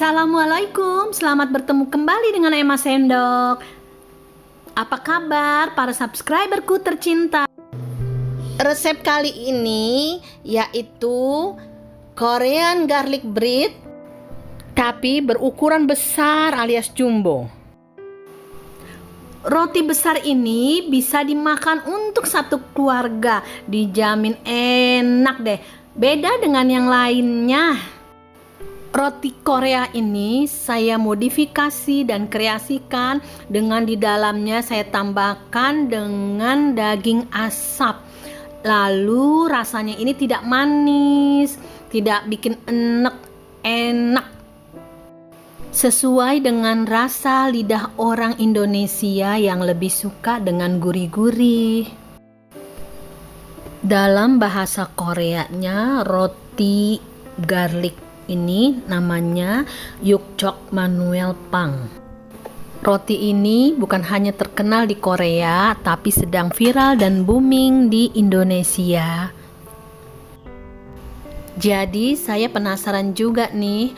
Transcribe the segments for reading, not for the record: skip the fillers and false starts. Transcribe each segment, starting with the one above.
Assalamualaikum, selamat bertemu kembali dengan Emma Sendok. Apa kabar para subscriberku tercinta? Resep kali ini yaitu Korean garlic bread, tapi berukuran besar alias jumbo. Roti besar ini bisa dimakan untuk satu keluarga, dijamin enak deh. Beda dengan yang lainnya. Roti Korea ini saya modifikasi dan kreasikan dengan di dalamnya saya tambahkan dengan daging asap. Lalu rasanya ini tidak manis, tidak bikin enak. Sesuai dengan rasa lidah orang Indonesia yang lebih suka dengan gurih-gurih. Dalam bahasa Koreanya, roti garlic ini namanya Yukchok Manuel Pang. Roti ini bukan hanya terkenal di Korea, tapi sedang viral dan booming di Indonesia. Jadi saya penasaran juga nih,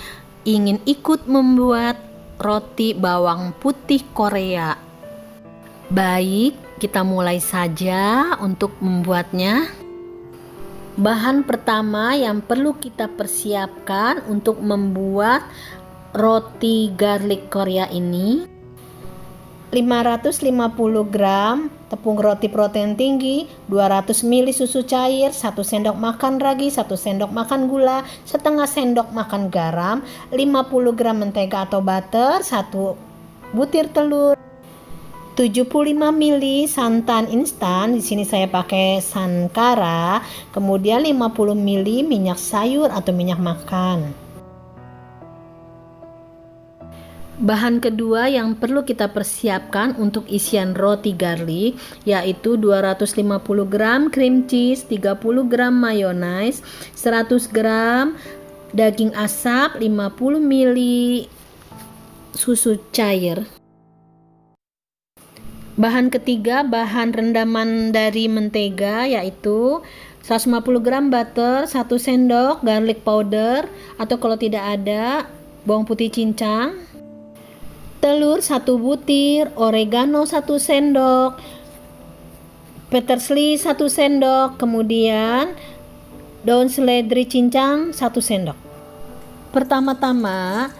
ingin ikut membuat roti bawang putih Korea. Baik, kita mulai saja untuk membuatnya. Bahan pertama yang perlu kita persiapkan untuk membuat roti garlic Korea ini 550 gram tepung roti protein tinggi, 200 ml susu cair, 1 sendok makan ragi, 1 sendok makan gula, setengah sendok makan garam, 50 gram mentega atau butter, 1 butir telur, 75 ml santan instan, di sini saya pakai Sankara, kemudian 50 ml minyak sayur atau minyak makan. Bahan kedua yang perlu kita persiapkan untuk isian roti garlic yaitu 250 gram cream cheese, 30 gram mayonnaise, 100 gram daging asap, 50 ml susu cair. Bahan ketiga, bahan rendaman dari mentega yaitu 150 gram butter, 1 sendok garlic powder atau kalau tidak ada bawang putih cincang, telur 1 butir, oregano 1 sendok, parsley 1 sendok, kemudian daun seledri cincang 1 sendok. Pertama-tama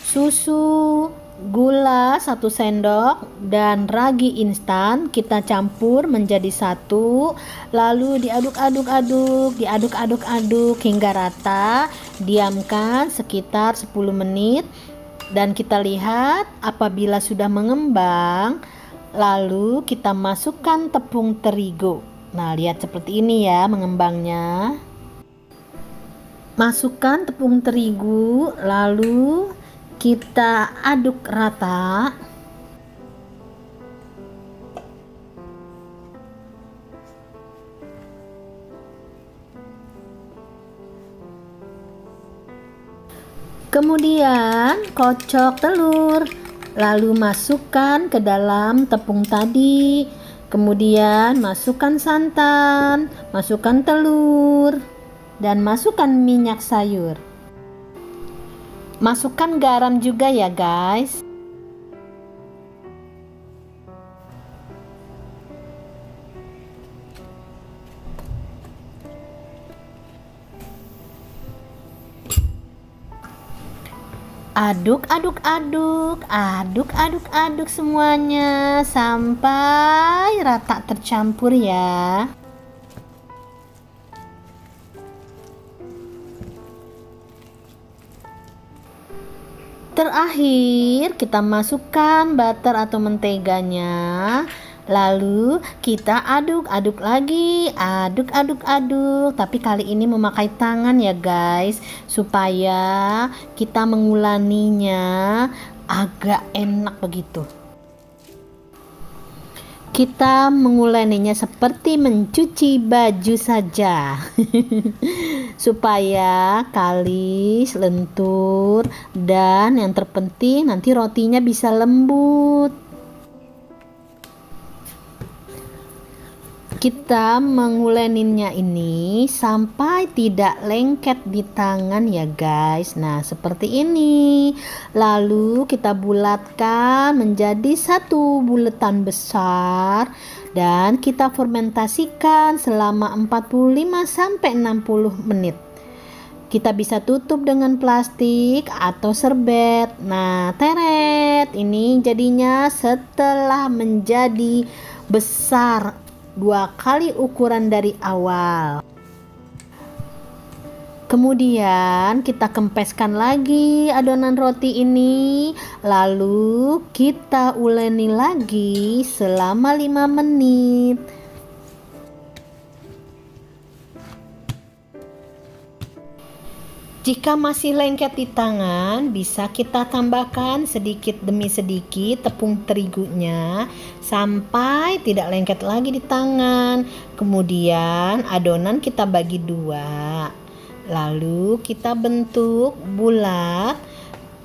susu, gula 1 sendok dan ragi instan kita campur menjadi satu, lalu diaduk-aduk hingga rata. Diamkan sekitar 10 menit dan kita lihat apabila sudah mengembang, lalu kita masukkan tepung terigu. Nah, lihat seperti ini ya mengembangnya. Masukkan tepung terigu, lalu kita aduk rata. Kemudian kocok telur, lalu masukkan ke dalam tepung tadi. Kemudian masukkan santan, masukkan telur, dan masukkan minyak sayur. Masukkan garam juga ya guys. Aduk semuanya sampai rata tercampur ya. Terakhir kita masukkan butter atau menteganya, lalu kita aduk lagi, tapi kali ini memakai tangan ya guys, supaya kita mengulaninya agak enak begitu. Kita menguleninya seperti mencuci baju saja supaya kalis, lentur, dan yang terpenting nanti rotinya bisa lembut. Kita menguleninnya ini sampai tidak lengket di tangan ya guys. Nah, seperti ini. Lalu kita bulatkan menjadi satu bulatan besar dan kita fermentasikan selama 45 sampai 60 menit. Kita bisa tutup dengan plastik atau serbet. Nah, teret. Ini jadinya setelah menjadi besar 2 kali ukuran dari awal. Kemudian kita kempeskan lagi adonan roti ini, lalu kita uleni lagi selama 5 menit. Jika masih lengket di tangan, bisa kita tambahkan sedikit demi sedikit tepung terigunya sampai tidak lengket lagi di tangan. Kemudian adonan kita bagi 2. Lalu kita bentuk bulat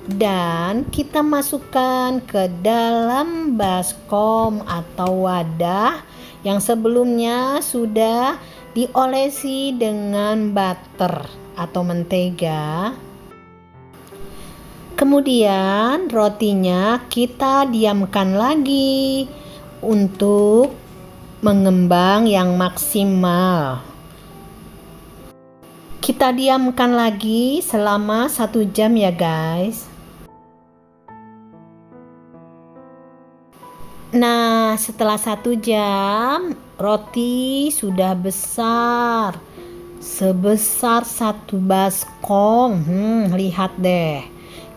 dan kita masukkan ke dalam baskom atau wadah yang sebelumnya sudah diolesi dengan butter atau mentega. Kemudian rotinya kita diamkan lagi untuk mengembang yang maksimal. Kita diamkan lagi selama 1 jam ya guys. Nah, setelah 1 jam roti sudah besar sebesar 1 baskom. Lihat deh.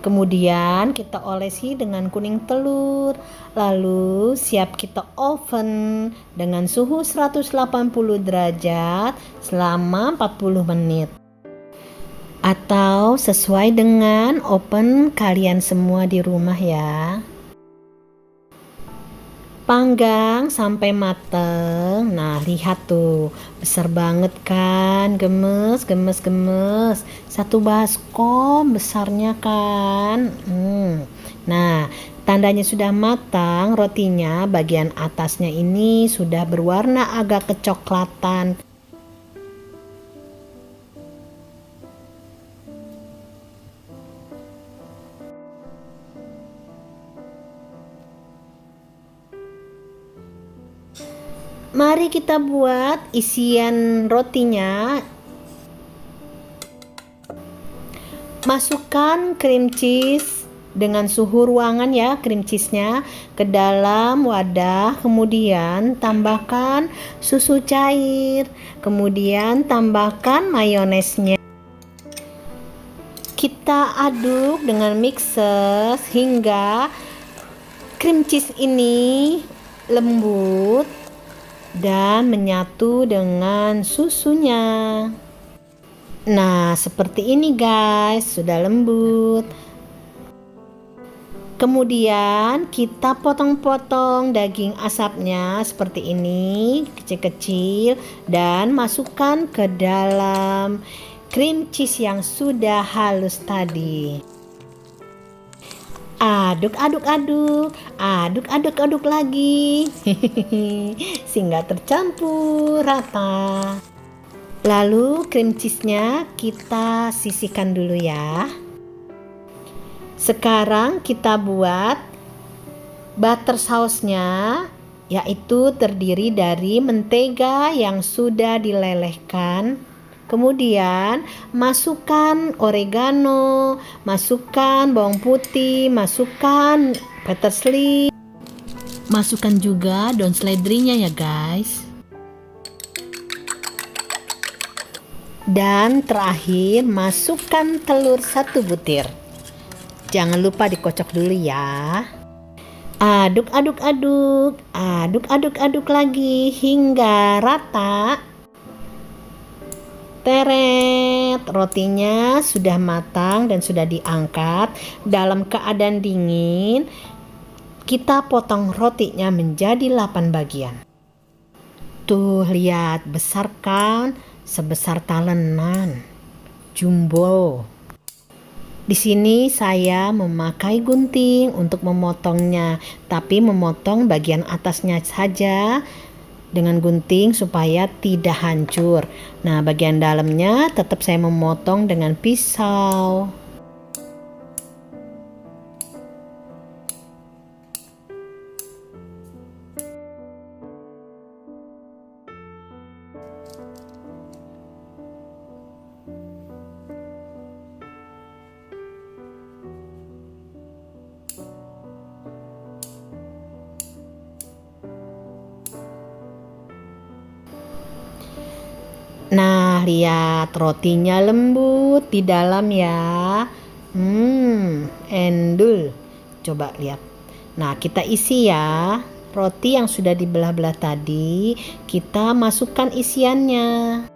Kemudian kita olesi dengan kuning telur. Lalu siap kita oven dengan suhu 180 derajat selama 40 menit. Atau sesuai dengan oven kalian semua di rumah ya. Panggang sampai mateng. Nah, lihat tuh, besar banget kan, gemes. 1 baskom besarnya kan. Nah, tandanya sudah matang rotinya, bagian atasnya ini sudah berwarna agak kecoklatan. Mari kita buat isian rotinya. Masukkan cream cheese dengan suhu ruangan ya, cream cheese-nya ke dalam wadah. Kemudian tambahkan susu cair. Kemudian tambahkan mayonesnya. Kita aduk dengan mixer hingga cream cheese ini lembut dan menyatu dengan susunya. Nah, seperti ini guys, sudah lembut. Kemudian kita potong-potong daging asapnya seperti ini, kecil-kecil, dan masukkan ke dalam cream cheese yang sudah halus tadi. Aduk lagi sehingga tercampur rata. Lalu cream cheese-nya kita sisihkan dulu ya. Sekarang kita buat butter sauce-nya, yaitu terdiri dari mentega yang sudah dilelehkan. Kemudian masukkan oregano, masukkan bawang putih, masukkan parsley, masukkan juga daun seledrinya ya guys. Dan terakhir masukkan telur 1 butir. Jangan lupa dikocok dulu ya. Aduk lagi hingga rata. Teret, rotinya sudah matang dan sudah diangkat. Dalam keadaan dingin, kita potong rotinya menjadi 8 bagian. Tuh, lihat, besar kan? Sebesar talenan. Jumbo. Di sini saya memakai gunting untuk memotongnya, tapi memotong bagian atasnya saja. dengan gunting supaya tidak hancur. Nah, bagian dalamnya tetap saya memotong dengan pisau. Nah, lihat rotinya lembut di dalam ya. Endul. Coba lihat. Nah, kita isi ya. Roti yang sudah dibelah-belah tadi, kita masukkan isiannya.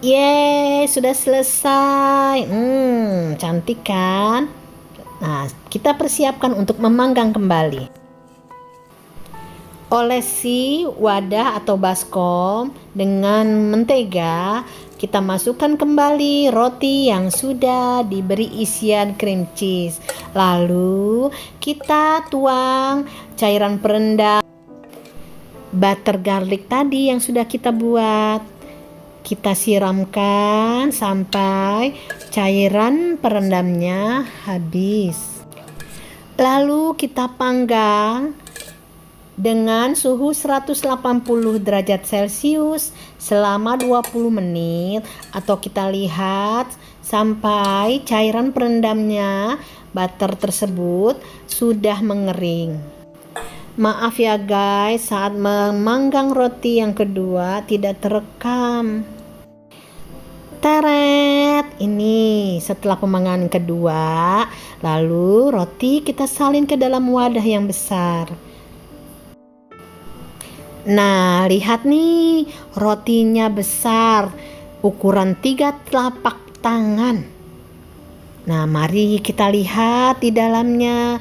Yeay, sudah selesai. Cantik kan? Nah, kita persiapkan untuk memanggang kembali. Olesi wadah atau baskom dengan mentega. Kita masukkan kembali roti yang sudah diberi isian cream cheese. Lalu kita tuang cairan perendam butter garlic tadi yang sudah kita buat. Kita siramkan sampai cairan perendamnya habis. Lalu kita panggang dengan suhu 180 derajat Celcius selama 20 menit, atau kita lihat sampai cairan perendamnya butter tersebut sudah mengering. Maaf ya guys, saat memanggang roti yang kedua tidak terekam. Teret, ini setelah pemanggangan kedua, lalu roti kita salin ke dalam wadah yang besar. Nah, lihat nih, rotinya besar, ukuran 3 telapak tangan. Nah, mari kita lihat di dalamnya.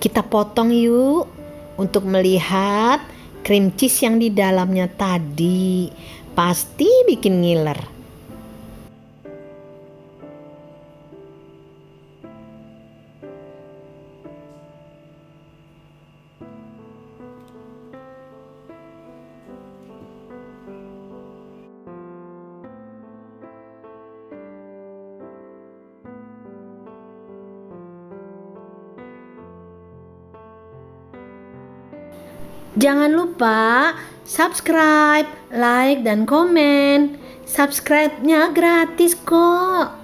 Kita potong yuk untuk melihat cream cheese yang di dalamnya tadi. Pasti bikin ngiler. Jangan lupa subscribe, like, dan komen. Subscribe-nya gratis kok.